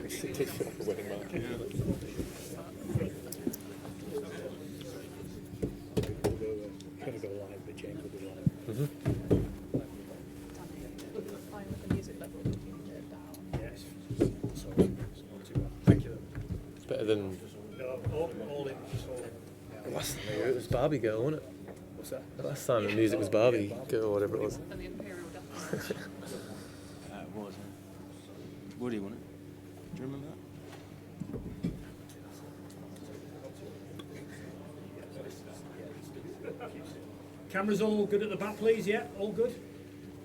It did feel like a winning mark. Going to go live, but James will be live. Fine with the music level, we can get it down. Yes. So, it's not too bad. Thank you. It's better than No, all in. Just all in. the last time. It was Barbie Girl, wasn't it? What's that? The last time the music was Barbie Girl or whatever it was. And the Imperial Death. It was. Woody, wasn't it? Do you remember that? Cameras all good at the back, please. Yeah, all good.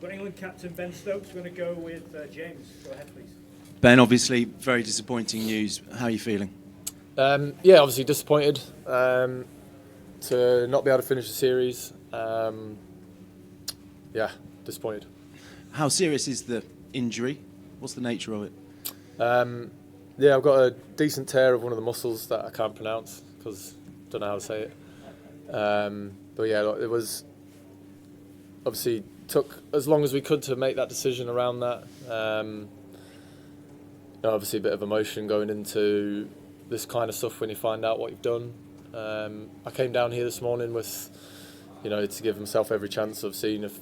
Got England captain Ben Stokes. We're going to go with James. Go ahead, please. Ben, obviously, very disappointing news. How are you feeling? Yeah, obviously disappointed to not be able to finish the series. Yeah, disappointed. How serious is the injury? What's the nature of it? Yeah, I've got a decent tear of one of the muscles that I can't pronounce because I don't know how to say it. But yeah, look, it was obviously took as long as we could to make that decision around that. Obviously a bit of emotion going into this kind of stuff when you find out what you've done. I came down here this morning with, to give myself every chance of seeing if,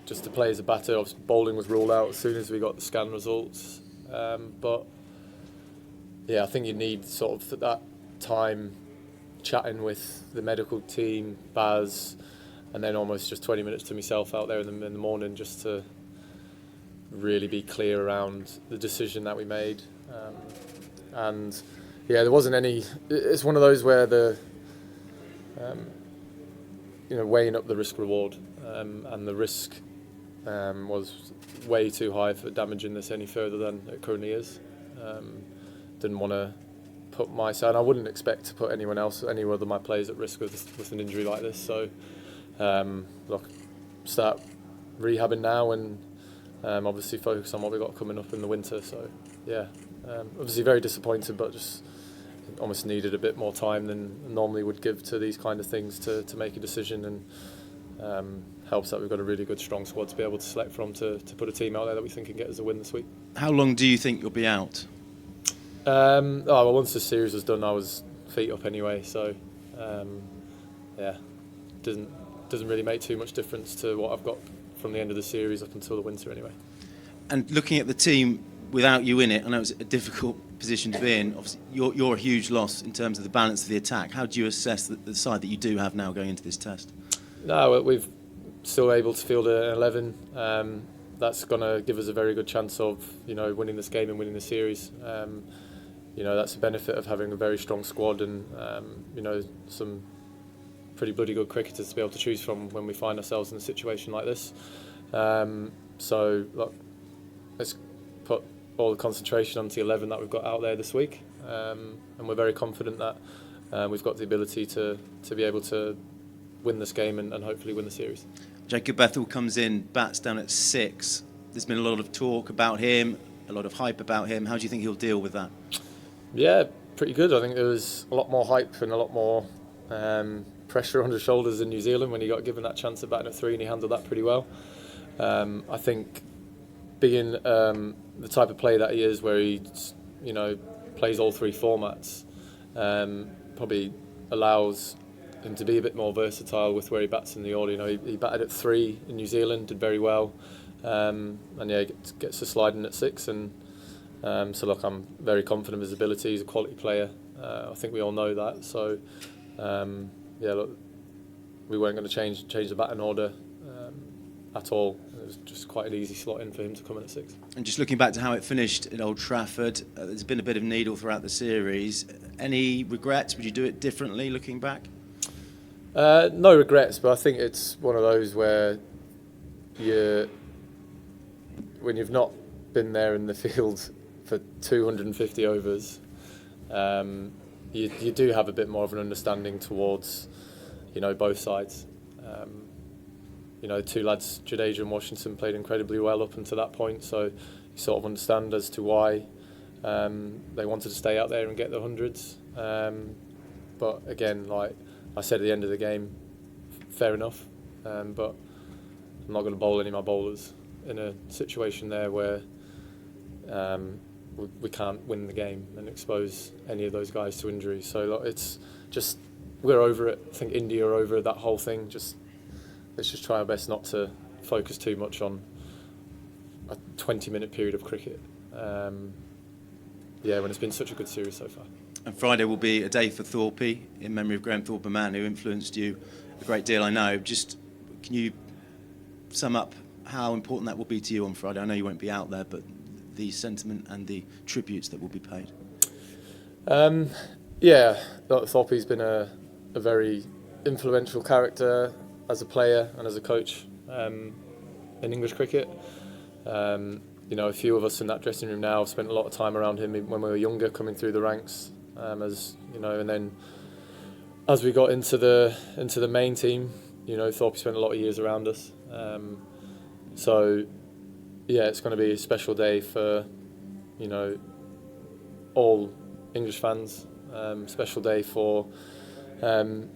just to play as a batter. Obviously bowling was ruled out as soon as we got the scan results. But yeah, I think you need sort of that time chatting with the medical team, Baz, and then almost just 20 minutes to myself out there in the morning just to really be clear around the decision that we made. And yeah, there wasn't any. It's one of those where the weighing up the risk reward, and the risk was way too high for damaging this any further than it currently is. Didn't want to put my side. I wouldn't expect to put any other of my players at risk with an injury like this. So look, start rehabbing now and obviously focus on what we've got coming up in the winter. So yeah, obviously very disappointed, but just almost needed a bit more time than normally would give to these kind of things to make a decision, and helps that we've got a really good strong squad to be able to select from to put a team out there that we think can get us a win this week. How long do you think you'll be out? Well, once the series was done, I was feet up anyway, so yeah, doesn't really make too much difference to what I've got from the end of the series up until the winter anyway. And looking at the team without you in it, I know it's a difficult position to be in. Obviously, you're a huge loss in terms of the balance of the attack. How do you assess the side that you do have now going into this test? No, we've still able to field an 11. That's going to give us a very good chance of winning this game and winning the series. That's a benefit of having a very strong squad and some pretty bloody good cricketers to be able to choose from when we find ourselves in a situation like this. So look, let's put all the concentration onto the 11 that we've got out there this week, and we're very confident that we've got the ability to be able to win this game and hopefully win the series. Jacob Bethel comes in, bats down at 6. There's been a lot of talk about him, a lot of hype about him. How do you think he'll deal with that? Yeah, pretty good. I think there was a lot more hype and a lot more pressure on his shoulders in New Zealand when he got given that chance of batting at 3, and he handled that pretty well. I think being the type of player that he is, where he plays all 3 formats, probably allows him to be a bit more versatile with where he bats in the order. He batted at 3 in New Zealand, did very well, and yeah, gets to sliding at 6. And so look, I'm very confident of his ability. He's a quality player. I think we all know that. So yeah, look, we weren't going to change the batting order at all. It was just quite an easy slot in for him to come in at 6. And just looking back to how it finished at Old Trafford, there's been a bit of needle throughout the series. Any regrets? Would you do it differently looking back? No regrets, but I think it's one of those where when you've not been there in the field for 250 overs, you do have a bit more of an understanding towards both sides. 2 lads, Jadeja and Washington, played incredibly well up until that point, so you sort of understand as to why they wanted to stay out there and get the hundreds. But again, like I said at the end of the game, fair enough, but I'm not going to bowl any of my bowlers in a situation there where we can't win the game and expose any of those guys to injury. So like, it's just, we're over it. I think India are over that whole thing. Let's just try our best not to focus too much on a 20-minute period of cricket. When it's been such a good series so far. And Friday will be a day for Thorpe, in memory of Graham Thorpe, a man who influenced you a great deal, I know. Just, can you sum up how important that will be to you on Friday? I know you won't be out there, but the sentiment and the tributes that will be paid. Thorpe's been a very influential character as a player and as a coach in English cricket. A few of us in that dressing room now have spent a lot of time around him when we were younger, coming through the ranks, and then as we got into the main team, Thorpe spent a lot of years around us. It's going to be a special day for, all English fans. Special day for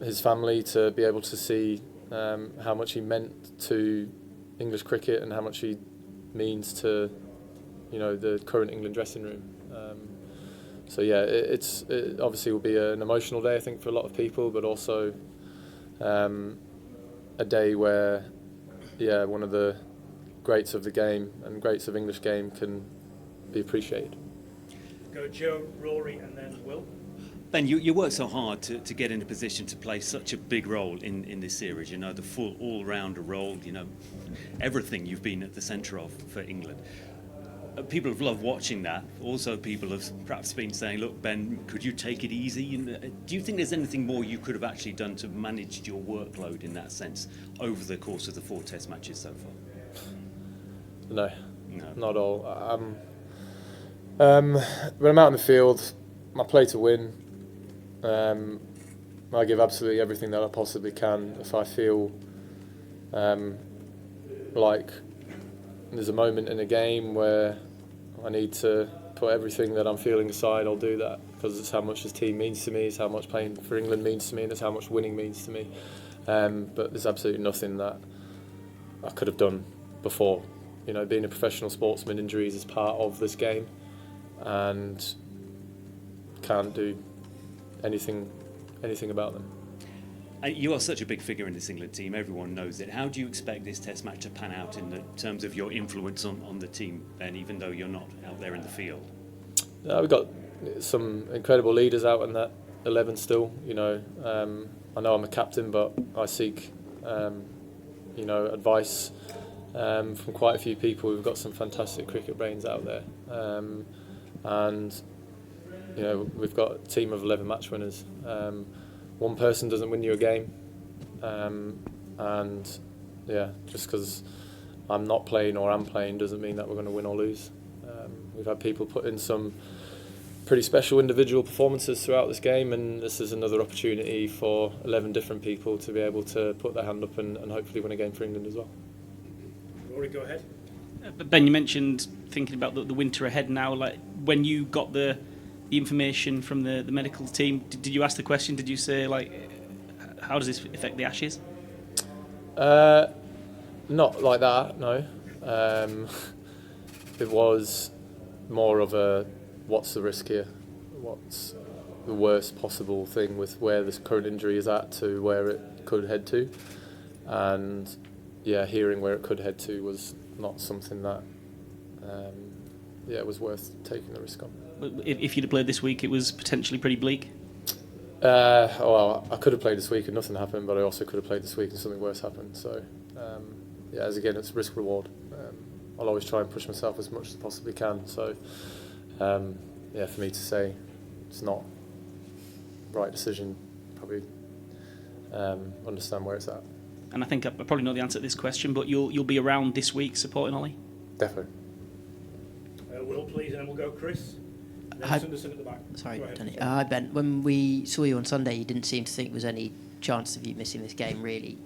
his family to be able to see how much he meant to English cricket and how much he means to, the current England dressing room. It obviously will be an emotional day, I think, for a lot of people, but also a day where, one of the greats of the game and greats of English game can be appreciated. Go Joe, Rory, and then Will. Ben, you worked so hard to get in a position to play such a big role in this series, the full all-rounder role, everything you've been at the centre of for England. People have loved watching that. Also, people have perhaps been saying, look, Ben, could you take it easy? And, do you think there's anything more you could have actually done to manage your workload in that sense over the course of the 4 Test matches so far? No, not at all. When I'm out in the field, I play to win. I give absolutely everything that I possibly can. If I feel like there's a moment in a game where I need to put everything that I'm feeling aside, I'll do that, because it's how much this team means to me, it's how much playing for England means to me, and it's how much winning means to me. But there's absolutely nothing that I could have done before. Being a professional sportsman, injuries is part of this game, and can't do anything about them. You are such a big figure in this England team, everyone knows it. How do you expect this Test match to pan out in terms of your influence on the team, Ben, even though you're not out there in the field? We've got some incredible leaders out in that 11 still. I know I'm a captain, but I seek advice from quite a few people. We've got some fantastic cricket brains out there, and we've got a team of 11 match winners. One person doesn't win you a game, just because I'm not playing or I'm playing doesn't mean that we're going to win or lose. We've had people put in some pretty special individual performances throughout this game, and this is another opportunity for 11 different people to be able to put their hand up and hopefully win a game for England as well. Rory, go ahead. But Ben, you mentioned thinking about the winter ahead now. Like, when you got the information from the medical team, did you ask the question? Did you say, like, how does this affect the Ashes? Not like that, no. It was more of a, what's the risk here? What's the worst possible thing with where this current injury is at to where it could head to? And hearing where it could head to was not something that it was worth taking the risk on. If you'd have played this week, it was potentially pretty bleak? I could have played this week and nothing happened, but I also could have played this week and something worse happened. So, it's risk-reward. I'll always try and push myself as much as I possibly can. So, for me to say it's not the right decision, probably understand where it's at. And I think I probably know the answer to this question, but you'll be around this week supporting Ollie? Definitely. Will, please, and then we'll go Chris. And then Hi. Sunderson at the back. Sorry, Go ahead. Danny. Hi, Ben. When we saw you on Sunday, you didn't seem to think there was any chance of you missing this game, really.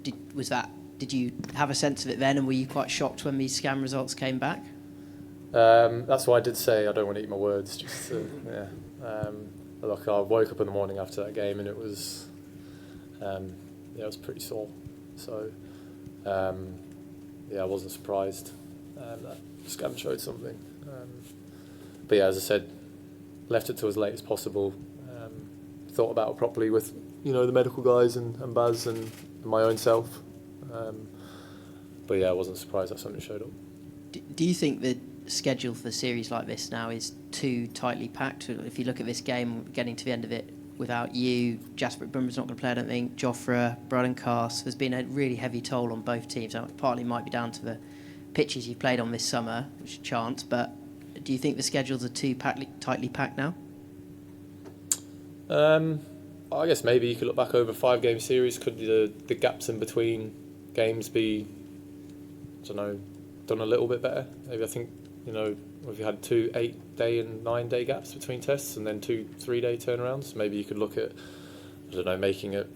Did you have a sense of it then, and were you quite shocked when these scan results came back? That's why I did say I don't want to eat my words. Look, I woke up in the morning after that game and it was pretty sore. So, I wasn't surprised that the scan showed something. but yeah, as I said, left it to as late as possible. Thought about it properly with the medical guys and Baz and my own self. But yeah, I wasn't surprised that something showed up. Do you think the schedule for a series like this now is too tightly packed? If you look at this game, getting to the end of it without you, Jasper Brummer's not going to play, I don't think, Joffre, Braden Cast, there's been a really heavy toll on both teams. Partly might be down to the pitches you've played on this summer, which is a chance, but do you think the schedules are too tightly packed now? I guess maybe you could look back over a 5-game series. Could the gaps in between games be, I don't know, done a little bit better? Maybe I think, if you had 2 8-day and 9-day gaps between tests and then 2 3-day turnarounds, maybe you could look at, I don't know, making it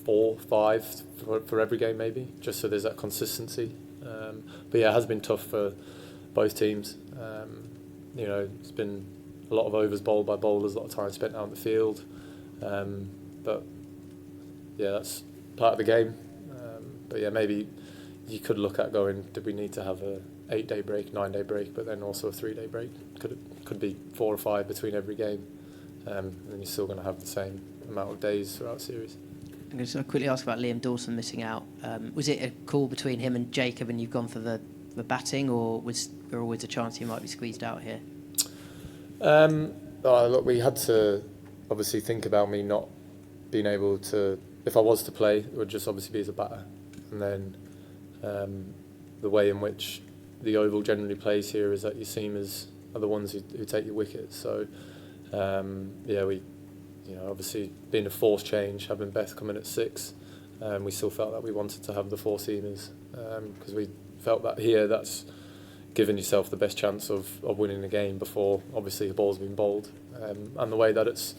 4, 5 for every game maybe, just so there's that consistency. But yeah, it has been tough for both teams. It's been a lot of overs bowled by bowlers, a lot of time spent out in the field. But yeah, that's part of the game. But yeah, maybe you could look at going, did we need to have a 8-day break, 9-day break, but then also a 3-day break? Could be 4 or 5 between every game, and then you're still going to have the same amount of days throughout the series. I'm going to quickly ask about Liam Dawson missing out. Was it a call between him and Jacob and you've gone for the batting, or was there always a chance he might be squeezed out here? Look, we had to obviously think about me not being able to, if I was to play, it would just obviously be as a batter. And then the way in which the Oval generally plays here is that your seamers are the ones who take your wickets. So, we, obviously being a forced change, having Beth come in at 6, we still felt that we wanted to have the 4 seamers because we felt that here that's giving yourself the best chance of winning the game before obviously the ball's been bowled. And the way that it's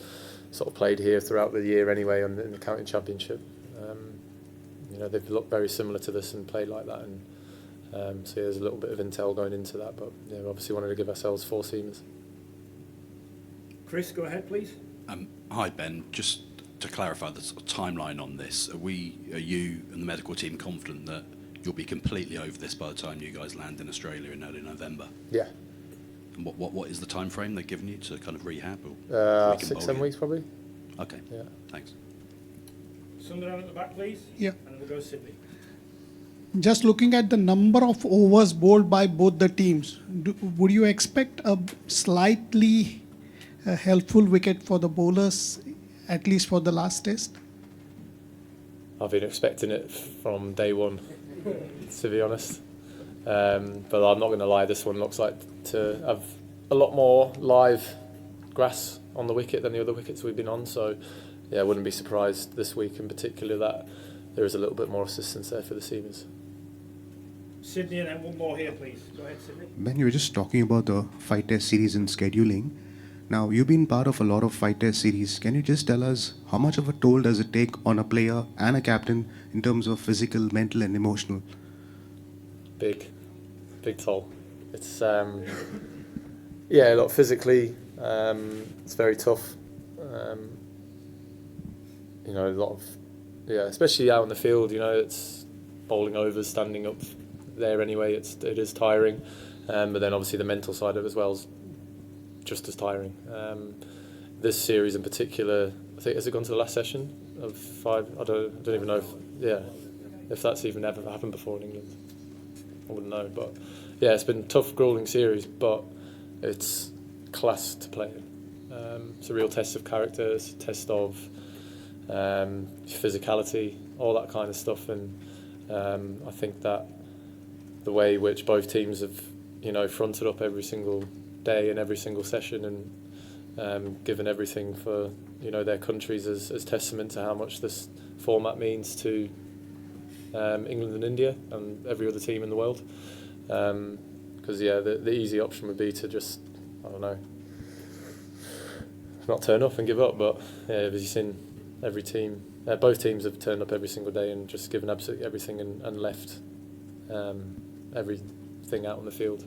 sort of played here throughout the year anyway in the county championship, they've looked very similar to this and played like that, and so there's a little bit of intel going into that, but we obviously wanted to give ourselves 4 seamers. Chris, go ahead please. Hi Ben, just to clarify the sort of timeline on this, are you and the medical team confident that you'll be completely over this by the time you guys land in Australia in early November? Yeah. And what is the time frame they've given you to kind of rehab? Or 6-7 weeks probably. Okay. Yeah. Thanks. Sundaram at the back, please. Yeah. And then we'll go Sydney. Just looking at the number of overs bowled by both the teams, would you expect a slightly helpful wicket for the bowlers, at least for the last test? I've been expecting it from day one, to be honest. But I'm not going to lie, this one looks like to have a lot more live grass on the wicket than the other wickets we've been on. So, yeah, I wouldn't be surprised this week in particular that there is a little bit more assistance there for the seamers. Sydney, and then one more here, please. Go ahead, Sydney. Ben, you were just talking about the 5-test series and scheduling. Now, you've been part of a lot of 5-test series. Can you just tell us how much of a toll does it take on a player and a captain in terms of physical, mental and emotional? Big toll. It's, look, physically, it's very tough. A lot of, especially out in the field, it's bowling overs, standing up there anyway, it is tiring. But then obviously the mental side of it as well is just as tiring. This series in particular, I think, has it gone to the last session of 5? I don't even know if that's even ever happened before in England. I wouldn't know, but yeah, it's been a tough, gruelling series, but it's class to play in. It's a real test of character, it's a test of physicality, all that kind of stuff, and I think that the way in which both teams have, fronted up every single day and every single session and given everything for, their countries as testament to how much this format means to England and India and every other team in the world. Because the easy option would be to just, I don't know, not turn up and give up. But as you've seen, every team, both teams have turned up every single day and just given absolutely everything and left everything out on the field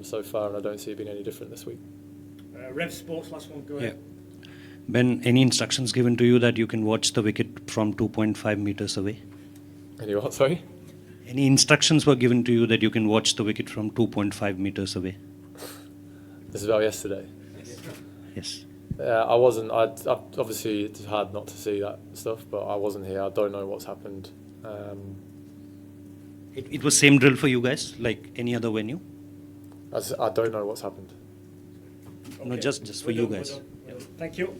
so far, and I don't see it being any different this week. Rev Sports, last one, go ahead. Ben, any instructions given to you that you can watch the wicket from 2.5 meters away? Any what, sorry? Any instructions were given to you that you can watch the wicket from 2.5 meters away? This is about yesterday. Yes. I wasn't. I obviously it's hard not to see that stuff, but I wasn't here. I don't know what's happened. It was same drill for you guys, like any other venue? I don't know what's happened. No, just for you guys. Thank you.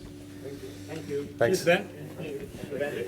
Thank you. Thanks. Cheers, Ben.